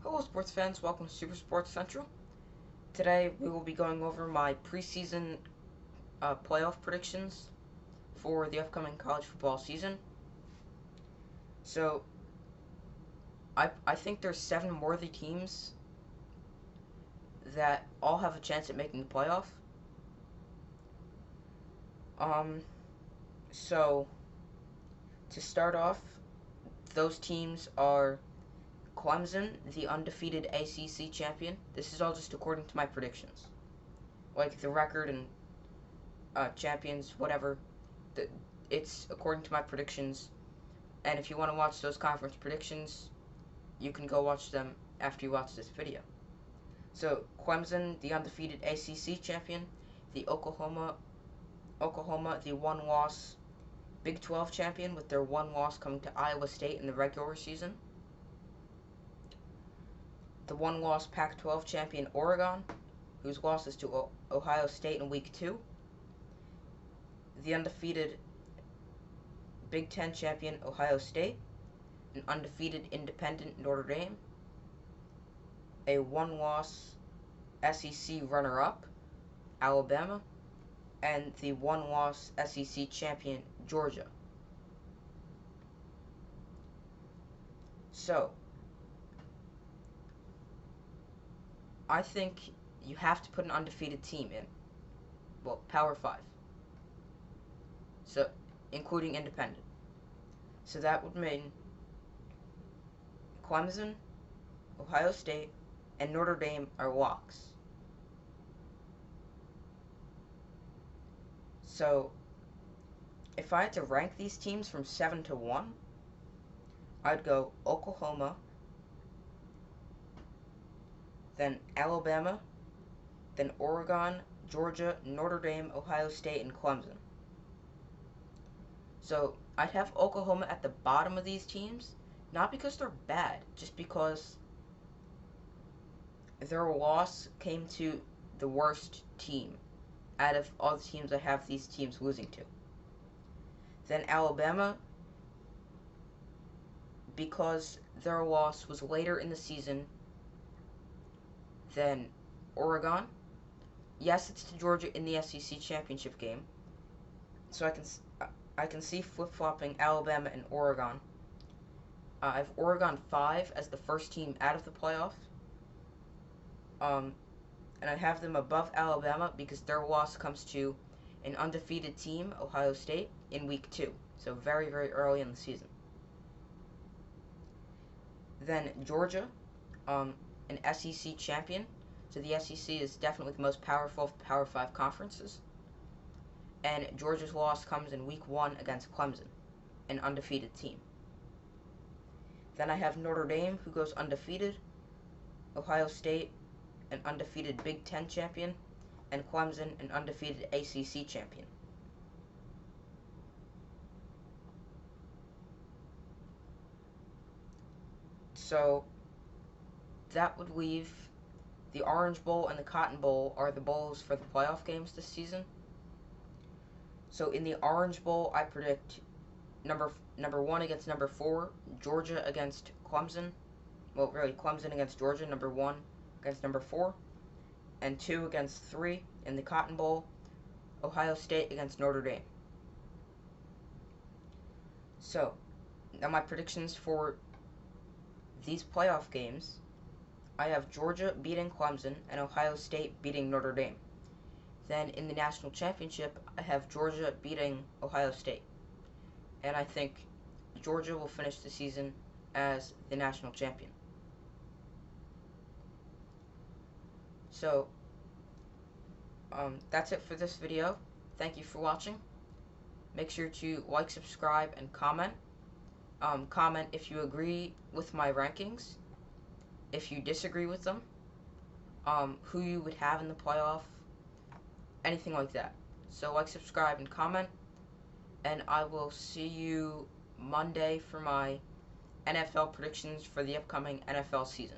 Hello sports fans, welcome to Super Sports Central. Today we will be going over my preseason playoff predictions for the upcoming college football season. So, I think there's 7 worthy teams that all have a chance at making the playoff. So, to start off, those teams are Clemson, the undefeated ACC champion. This is all just according to my predictions. Like the record and champions, whatever. It's according to my predictions. And if you want to watch those conference predictions, you can go watch them after you watch this video. So, Clemson, the undefeated ACC champion. The Oklahoma, the one-loss Big 12 champion with their one loss coming to Iowa State in the regular season. The one-loss Pac-12 champion Oregon, whose loss is to Ohio State in Week 2. The undefeated Big 10 champion Ohio State. An undefeated independent Notre Dame. A one-loss SEC runner-up Alabama. And the one-loss SEC champion Georgia. So, I think you have to put an undefeated team in. Well, Power 5. So, including independent. So that would mean Clemson, Ohio State, and Notre Dame are locks. So, if I had to rank these teams from 7 to 1, I'd go Oklahoma, then Alabama, then Oregon, Georgia, Notre Dame, Ohio State, and Clemson. So, I'd have Oklahoma at the bottom of these teams, not because they're bad, just because their loss came to the worst team out of all the teams I have these teams losing to. Then Alabama, because their loss was later in the season than Oregon. Yes, it's to Georgia in the SEC championship game, so I can see flip-flopping Alabama and Oregon. I have Oregon 5 as the first team out of the playoff. And I have them above Alabama because their loss comes to an undefeated team, Ohio State, in Week 2. So very, very early in the season. Then Georgia, an SEC champion. So the SEC is definitely the most powerful of the Power 5 conferences. And Georgia's loss comes in Week 1 against Clemson, an undefeated team. Then I have Notre Dame, who goes undefeated. Ohio State, an undefeated Big 10 champion, and Clemson, an undefeated ACC champion. So, that would leave the Orange Bowl and the Cotton Bowl are the bowls for the playoff games this season. So, in the Orange Bowl, I predict number 1 against number 4, Georgia against Clemson. Well, really, Clemson against Georgia, number 1 against number 4, and 2 against 3 in the Cotton Bowl, Ohio State against Notre Dame. So, now my predictions for these playoff games, I have Georgia beating Clemson and Ohio State beating Notre Dame. Then in the national championship, I have Georgia beating Ohio State. And I think Georgia will finish the season as the national champion. So, that's it for this video. Thank you for watching. Make sure to like, subscribe, and comment. Comment if you agree with my rankings, if you disagree with them, who you would have in the playoff, anything like that. So like, subscribe, and comment, and I will see you Monday for my NFL predictions for the upcoming NFL season.